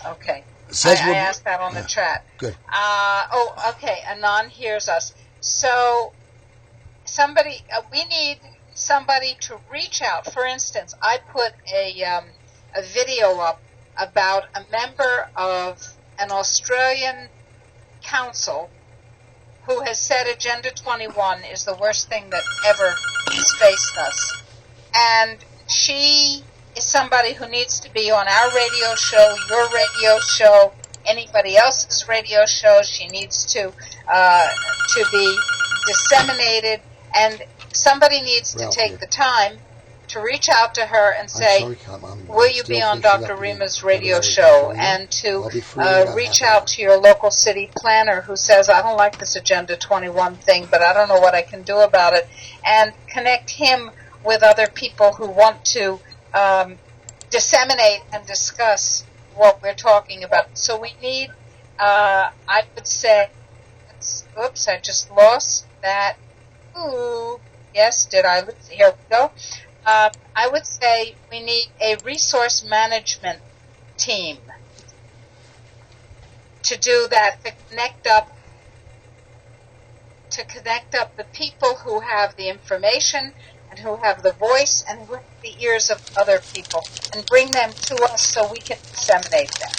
Okay. Says I asked that on the chat. Good. Okay. Anon hears us. So, we need somebody to reach out. For instance, I put a video up about a member of an Australian council who has said Agenda 21 is the worst thing that ever has faced us. And she is somebody who needs to be on our radio show, your radio show, anybody else's radio show. She needs to be disseminated, and somebody needs to take the time to reach out to her and say, will you be on Dr. Rima's radio show? And to reach out to your local city planner who says, I don't like this Agenda 21 thing, but I don't know what I can do about it, and connect him with other people who want to disseminate and discuss what we're talking about. So we need, I would say, oops, I just lost that. Ooh, yes, did I lose? Here we go. I would say we need a resource management team to do that, to connect up the people who have the information and who have the voice and who have the ears of other people, and bring them to us so we can disseminate them.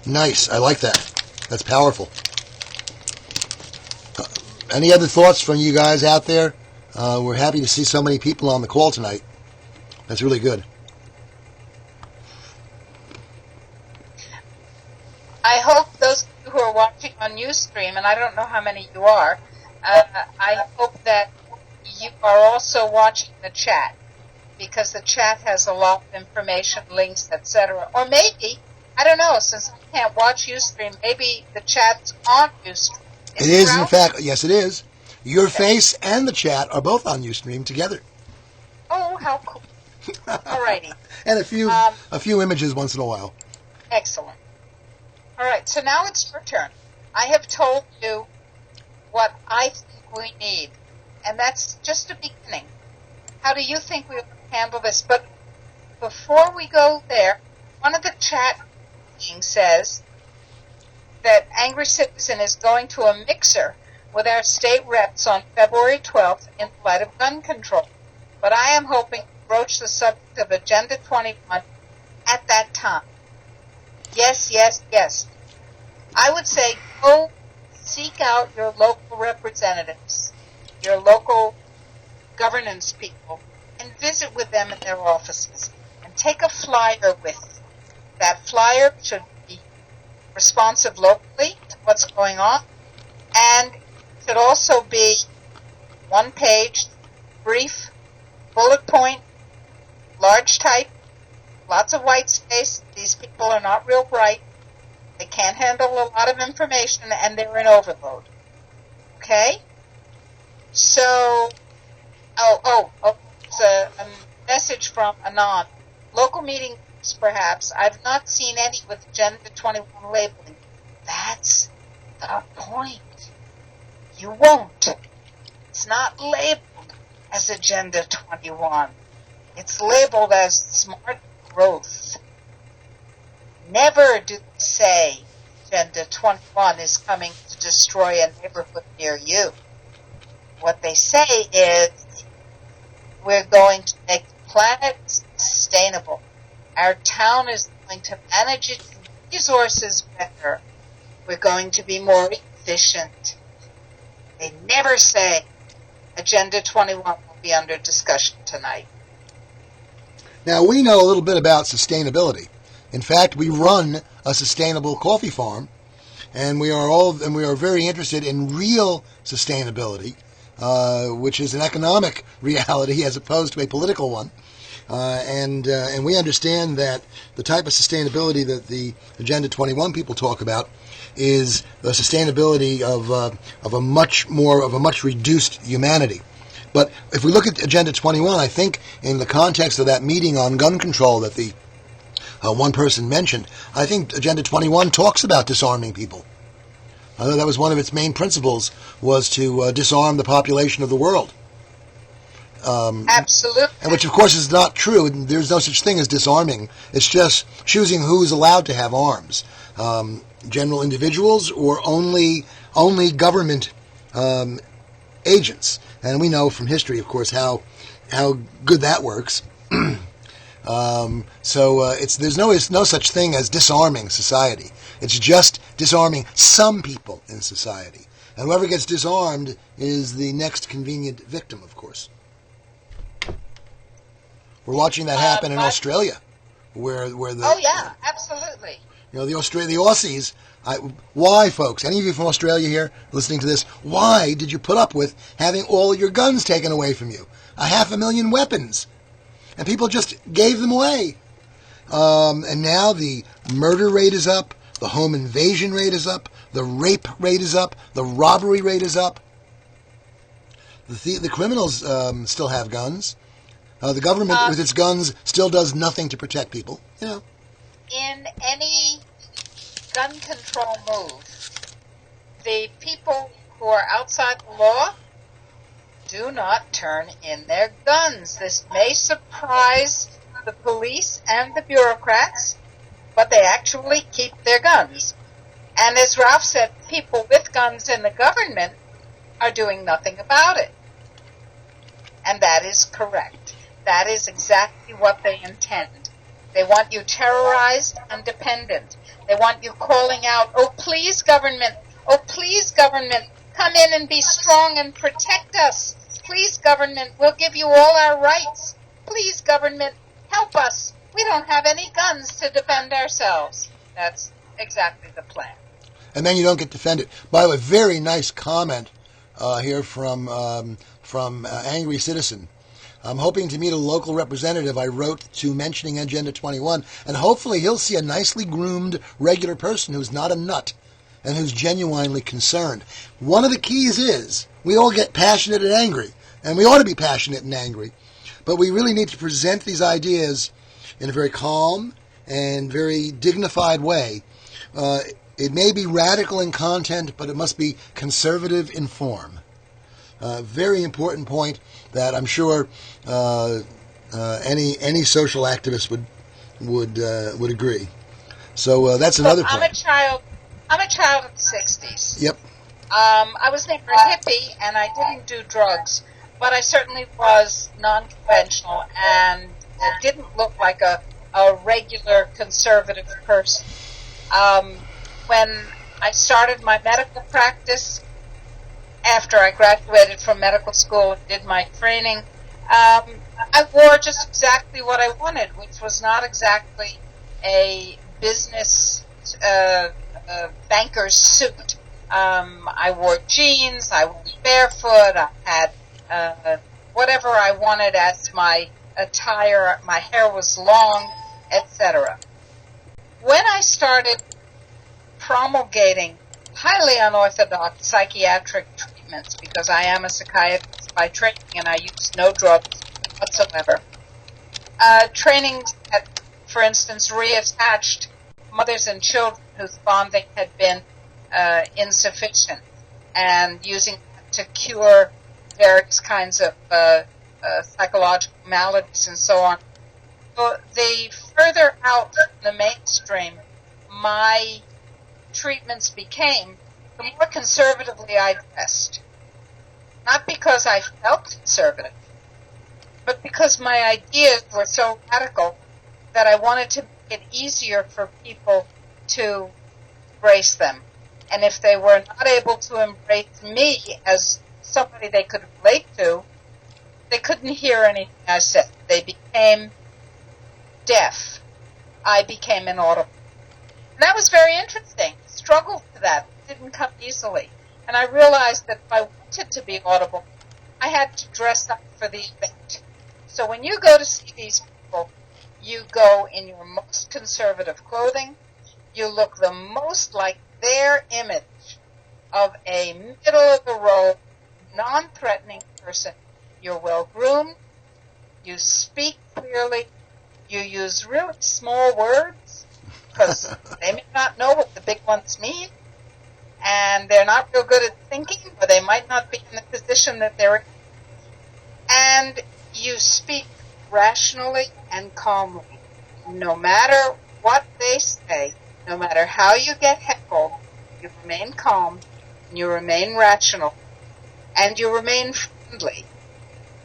Nice. I like that. That's powerful. Any other thoughts from you guys out there? We're happy to see so many people on the call tonight. That's really good. I hope those of you who are watching on Ustream, and I don't know how many you are, I hope that you are also watching the chat, because the chat has a lot of information, links, etc. Or maybe, I don't know, since I can't watch Ustream, maybe the chat's on Ustream. It is, in fact, yes it is. Your face and the chat are both on Ustream together. Oh, how cool. Alrighty. And a few images once in a while. Excellent. Alright, so now it's your turn. I have told you what I think we need, and that's just a beginning. How do you think we will handle this? But before we go there, one of the chat beings says that Angry Citizen is going to a mixer with our state reps on February 12th in light of gun control. But I am hoping to broach the subject of Agenda 21 at that time. Yes, yes, yes. I would say go seek out your local representatives, your local governance people, and visit with them in their offices. And take a flyer with you. That flyer should be responsive locally to what's going on, and should also be one page, brief, bullet point, large type, lots of white space. These people are not real bright. They can't handle a lot of information, and they're in overload. Okay? So, it's a message from Anon. Local meetings, perhaps. I've not seen any with Agenda 21 labeling. That's the point. You won't. It's not labeled as Agenda 21. It's labeled as smart growth. Never do they say Agenda 21 is coming to destroy a neighborhood near you. What they say is, we're going to make the planet sustainable. Our town is going to manage its resources better. We're going to be more efficient. They never say Agenda 21 will be under discussion tonight. Now, we know a little bit about sustainability. In fact, we run a sustainable coffee farm, and we are very interested in real sustainability, which is an economic reality as opposed to a political one. And we understand that the type of sustainability that the Agenda 21 people talk about is the sustainability of a much reduced humanity. But if we look at Agenda 21, I think in the context of that meeting on gun control that the one person mentioned, I think Agenda 21 talks about disarming people. I know that was one of its main principles, was to disarm the population of the world. Absolutely. And which, of course, is not true. There's no such thing as disarming. It's just choosing who's allowed to have arms. General individuals or only government agents. And we know from history, of course, how good that works. There's no such thing as disarming society. It's just disarming some people in society. And whoever gets disarmed is the next convenient victim, of course. We're watching that happen in Australia, where the oh yeah, absolutely. You know, the Aussies. Why, folks? Any of you from Australia here listening to this? Why did you put up with having all your guns taken away from you? 500,000 weapons, and people just gave them away. And now the murder rate is up, the home invasion rate is up, the rape rate is up, the robbery rate is up. The criminals still have guns. The government, with its guns, still does nothing to protect people. You know. In any gun control move, the people who are outside the law do not turn in their guns. This may surprise the police and the bureaucrats, but they actually keep their guns. And as Ralph said, people with guns in the government are doing nothing about it. And that is correct. That is exactly what they intend. They want you terrorized and dependent. They want you calling out, oh, please, government, come in and be strong and protect us. Please, government, we'll give you all our rights. Please, government, help us. We don't have any guns to defend ourselves. That's exactly the plan. And then you don't get defended. By the way, very nice comment here from Angry Citizen. I'm hoping to meet a local representative I wrote to mentioning Agenda 21, and hopefully he'll see a nicely groomed, regular person who's not a nut and who's genuinely concerned. One of the keys is we all get passionate and angry, and we ought to be passionate and angry, but we really need to present these ideas in a very calm and very dignified way. It may be radical in content, but it must be conservative in form. Very important point that I'm sure any social activist would agree. So that's another point. I'm a child of the '60s. Yep. I was never a hippie, and I didn't do drugs, but I certainly was non-conventional and didn't look like a regular conservative person. When I started my medical practice, after I graduated from medical school and did my training, I wore just exactly what I wanted, which was not exactly a business banker's suit. I wore jeans, I was barefoot, I had whatever I wanted as my attire, my hair was long, etc. When I started promulgating highly unorthodox psychiatric treatments, because I am a psychiatrist by training and I use no drugs whatsoever. Trainings that, for instance, reattached mothers and children whose bonding had been insufficient, and using that to cure various kinds of psychological maladies and so on. So the further out in the mainstream my treatments became, the more conservatively I dressed. Not because I felt conservative, but because my ideas were so radical that I wanted to make it easier for people to embrace them. And if they were not able to embrace me as somebody they could relate to, they couldn't hear anything I said. They became deaf. I became inaudible. And that was very interesting. Struggled with that. It didn't come easily. And I realized that if I wanted to be audible, I had to dress up for the event. So when you go to see these people, you go in your most conservative clothing. You look the most like their image of a middle-of-the-road, non-threatening person. You're well-groomed. You speak clearly. You use really small words, because they may not know what the big ones mean, and they're not real good at thinking, or they might not be in the position that they're in. And you speak rationally and calmly. No matter what they say, no matter how you get heckled, you remain calm, and you remain rational, and you remain friendly.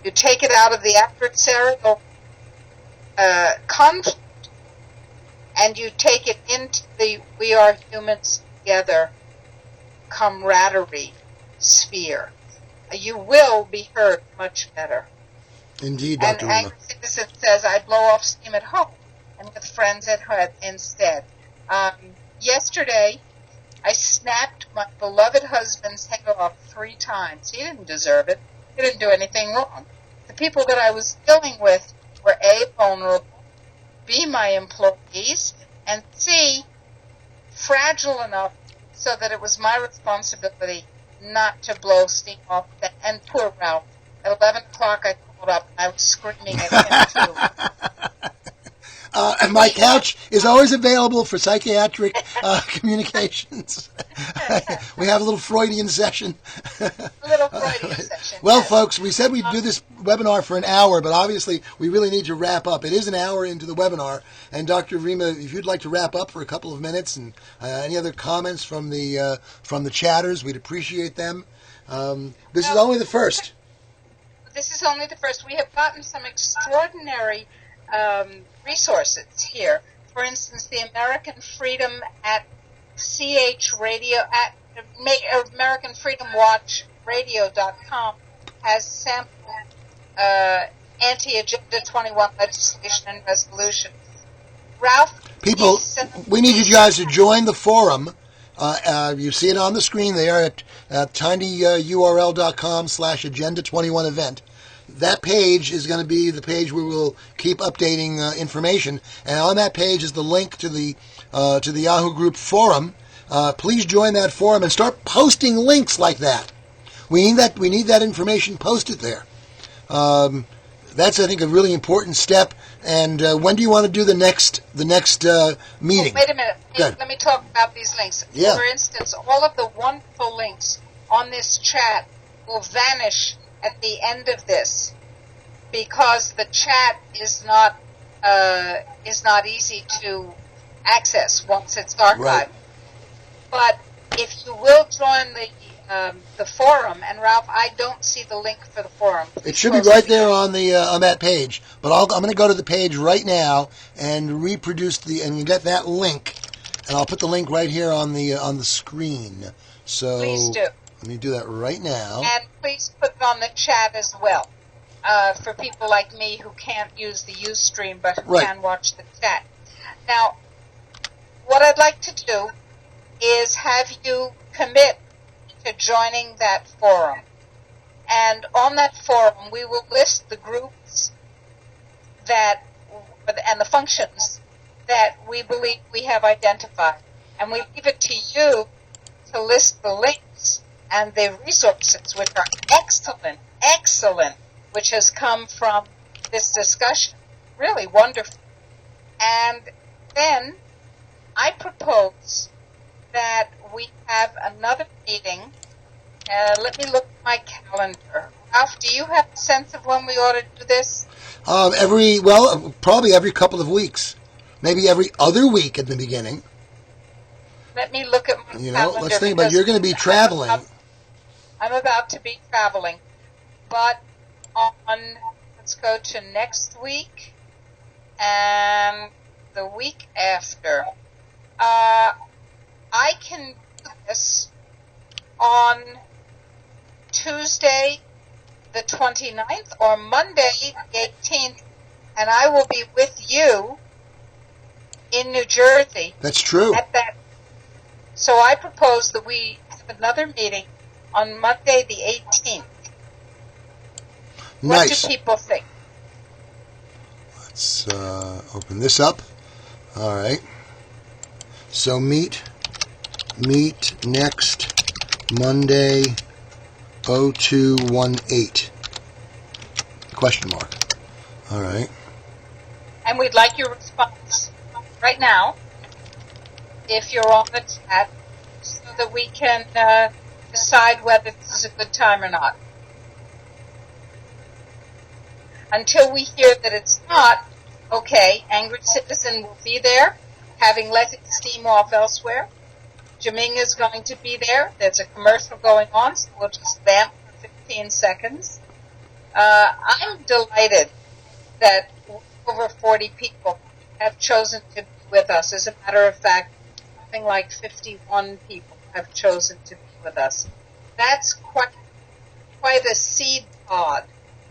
You take it out of the adversarial conflict, and you take it into the we are humans together camaraderie sphere. You will be heard much better. Indeed, Dr. And Angry Citizen says, I blow off steam at home and with friends at home instead. Yesterday, I snapped my beloved husband's head off 3 times. He didn't deserve it. He didn't do anything wrong. The people that I was dealing with were A, vulnerable, B, my employees, and C, fragile enough so that it was my responsibility not to blow steam off. And poor Ralph, at 11 o'clock I called up and I was screaming at him too. And my couch is always available for psychiatric communications. We have a little Freudian session. Well, yes. folks, we said we'd do this webinar for an hour, but obviously we really need to wrap up. It is an hour into the webinar, and Dr. Rima, if you'd like to wrap up for a couple of minutes, and any other comments from the chatters, we'd appreciate them. This is only the first. This is only the first. We have gotten some extraordinary resources here. For instance, the American Freedom at CH Radio at American Freedom Watch Radio.com has sampled anti-Agenda 21 legislation and resolutions. Ralph, people, we need you guys to join the forum. You see it on the screen there at tinyurl.com/agenda21event. That page is going to be the page where we'll keep updating information, and on that page is the link to the Yahoo Group forum. Please join that forum and start posting links like that. We need that information posted there. That's, I think, a really important step. And when do you want to do the next meeting? Wait a minute. Let me talk about these links. Yeah. For instance, all of the wonderful links on this chat will vanish at the end of this, because the chat is not easy to access once it's archived. Right. But if you will join the forum, and Ralph, I don't see the link for the forum. It should be right there on that page. But I'm going to go to the page right now and reproduce and get that link, and I'll put the link right here on the screen. So please do. Let me do that right now. And please put it on the chat as well, for people like me who can't use the Ustream but who can watch the chat. Now, what I'd like to do is have you commit to joining that forum. And on that forum, we will list the groups and the functions that we believe we have identified. and we leave it to you to list the links and the resources, which are excellent, which has come from this discussion. Really wonderful. And then I propose that we have another meeting. Let me look at my calendar. Ralph, do you have a sense of when we ought to do this? Probably every couple of weeks. Maybe every other week at the beginning. Let me look at my calendar. Let's think about it. You're going to be traveling. I'm about to be traveling. But let's go to next week and the week after. I can do this on Tuesday the 29th or Monday the 18th, and I will be with you in New Jersey. That's true. So I propose that we have another meeting on Monday the 18th. Nice. What do people think? Let's open this up. All right. So meet next Monday 0218. Question mark. All right. And we'd like your response right now, if you're on the chat, so that we can decide whether this is a good time or not. Until we hear that it's not, okay, Angry Citizen will be there, having let its steam off elsewhere. Jaming is going to be there. There's a commercial going on, so we'll just vamp for 15 seconds. I'm delighted that over 40 people have chosen to be with us. As a matter of fact, something like 51 people have chosen to be with us. That's quite a seed pod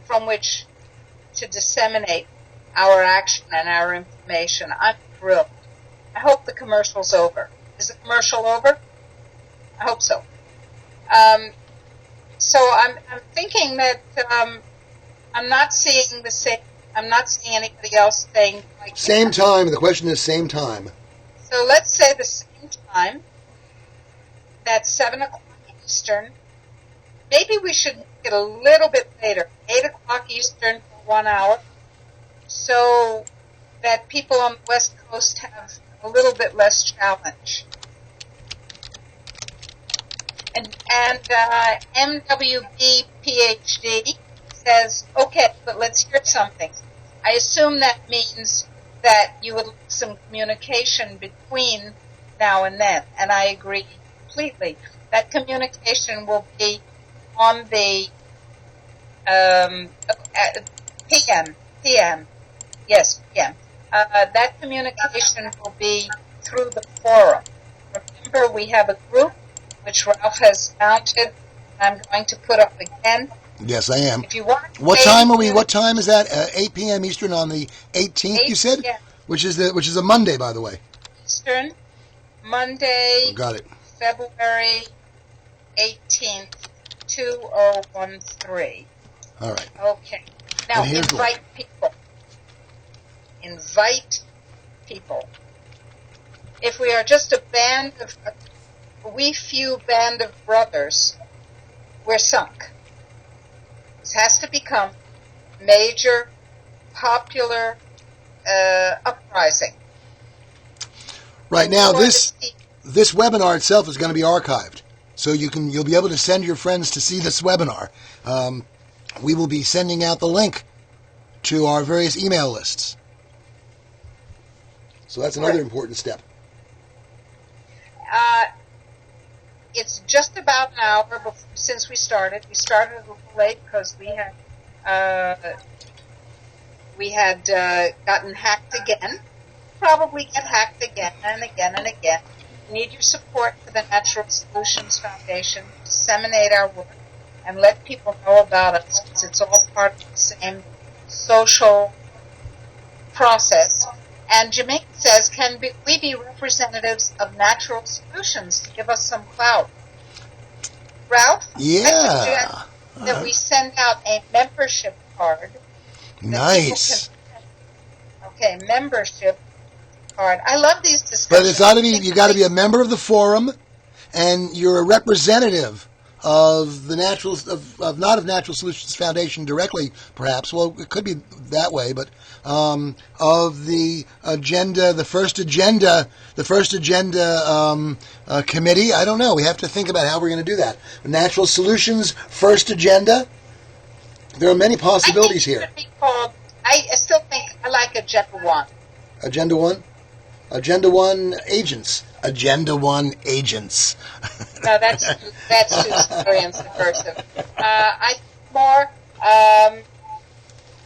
from which to disseminate our action and our information. I'm thrilled. I hope the commercial's over. Is the commercial over? I hope so. So I'm thinking that I'm not seeing the same. I'm not seeing anybody else saying like Same that. time. The question is same time. So let's say the same time. That's 7 o'clock Eastern. Maybe we should make it a little bit later, 8 o'clock Eastern for 1 hour, so that people on the West Coast have a little bit less challenge. And MWB PhD says, okay, but let's hear something. I assume that means that you would like some communication between now and then, and I agree completely. That communication will be on the PM. Yes, PM. That communication will be through the forum. Remember, we have a group which Ralph has mounted. I'm going to put up again. Yes, I am. If you want. What time are we? What time is that? 8 p.m. Eastern on the 18th. You said, PM. which is a Monday, by the way. Eastern, Monday. Got it. February 18th, 2013. All right. Okay. Now And here's invite people. Invite people. If we are just a few band of brothers, we're sunk. This has to become major, popular uprising. Right now, this webinar itself is going to be archived, so you'll be able to send your friends to see this webinar. We will be sending out the link to our various email lists. So that's another important step. It's just about an hour since we started. We started a little late because we had gotten hacked again. Probably get hacked again and again and again. We need your support for the Natural Solutions Foundation. Disseminate our work and let people know about us, because it's all part of the same social process. And Jamaica says, we be representatives of Natural Solutions to give us some clout? Ralph? Yeah. I suggest that we send out a membership card. Nice. Okay, membership card. I love these discussions. But it's got to be, you got to be a member of the forum, and you're a representative of the not of Natural Solutions Foundation directly, perhaps. Well, it could be that way, but of the agenda, the first agenda committee. I don't know. We have to think about how we're going to do that. Natural Solutions first agenda. There are many possibilities here. I think it should be called, I still think I like Agenda 1. Agenda 1? Agenda 1 agents. Agenda 1 agents. No, that's too scary and subversive. I think more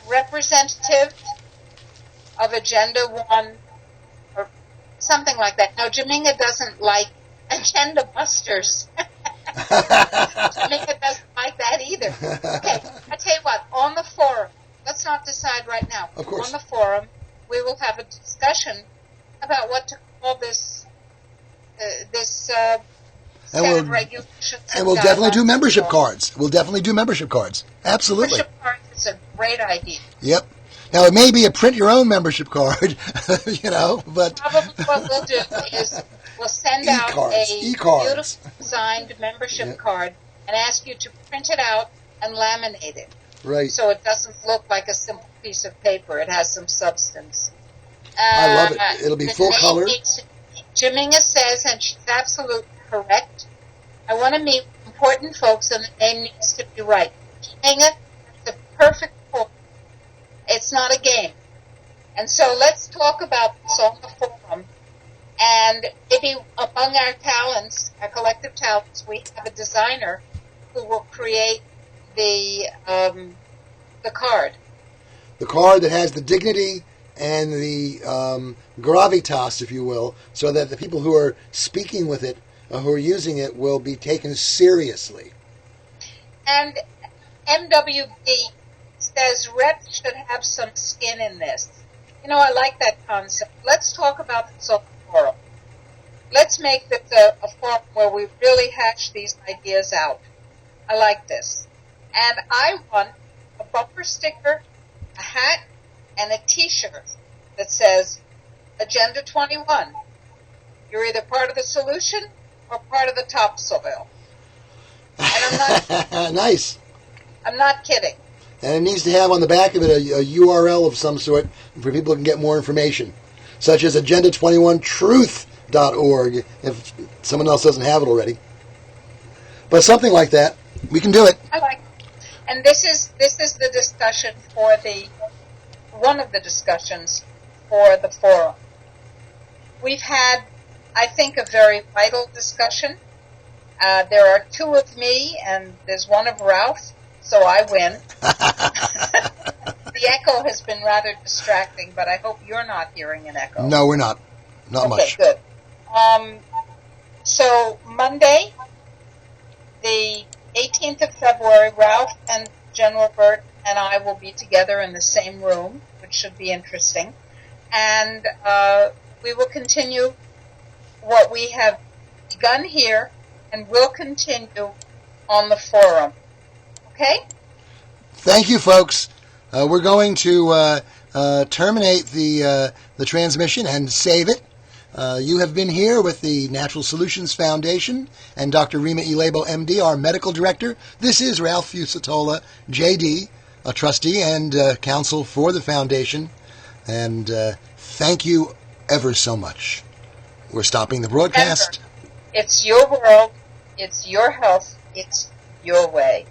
representative of Agenda 1 or something like that. No, Jaminga doesn't like agenda busters. Jaminga doesn't like that either. Okay, I tell you what, on the forum, let's not decide right now. Of course. On the forum, we will have a discussion about what to call this set of regulations. And we'll definitely do membership cards. We'll definitely do membership cards. Absolutely. Membership cards is a great idea. Yep. Now, it may be a print-your-own membership card, but... Probably what we'll do is we'll send out a beautiful designed membership card and ask you to print it out and laminate it. Right. So it doesn't look like a simple piece of paper. It has some substance. I love it. It'll be full color. Jaminga says, and she's absolutely correct, I want to meet important folks and the name needs to be right. Jaminga, the perfect point. It's not a game. And so let's talk about this on the forum. And maybe among our talents, our collective talents, we have a designer who will create the card. The card that has the dignity and the gravitas, if you will, so that the people who are speaking with it, who are using it, will be taken seriously. And MWB says reps should have some skin in this. I like that concept. Let's talk about this on the forum. Let's make this a forum where we really hash these ideas out. I like this. And I want a bumper sticker, a hat, and a T-shirt that says Agenda 21. You're either part of the solution or part of the topsoil. And I'm not nice. I'm not kidding. And it needs to have on the back of it a URL of some sort for people who can get more information, such as agenda21truth.org if someone else doesn't have it already. But something like that. We can do it. I like it. And this is the discussion for one of the discussions for the forum. We've had, I think, a very vital discussion. There are two of me, and there's one of Ralph, so I win. The echo has been rather distracting, but I hope you're not hearing an echo. No, we're not. Not much. Okay, good. So Monday, the 18th of February, Ralph and General Burt and I will be together in the same room, which should be interesting. And we will continue what we have begun here, and will continue on the forum. Okay? Thank you, folks. We're going to terminate the transmission and save it. You have been here with the Natural Solutions Foundation and Dr. Rima Ilebo, MD, our medical director. This is Ralph Fusatola, JD, a trustee and counsel for the foundation. And thank you ever so much. We're stopping the broadcast. Remember, it's your world, it's your health, it's your way.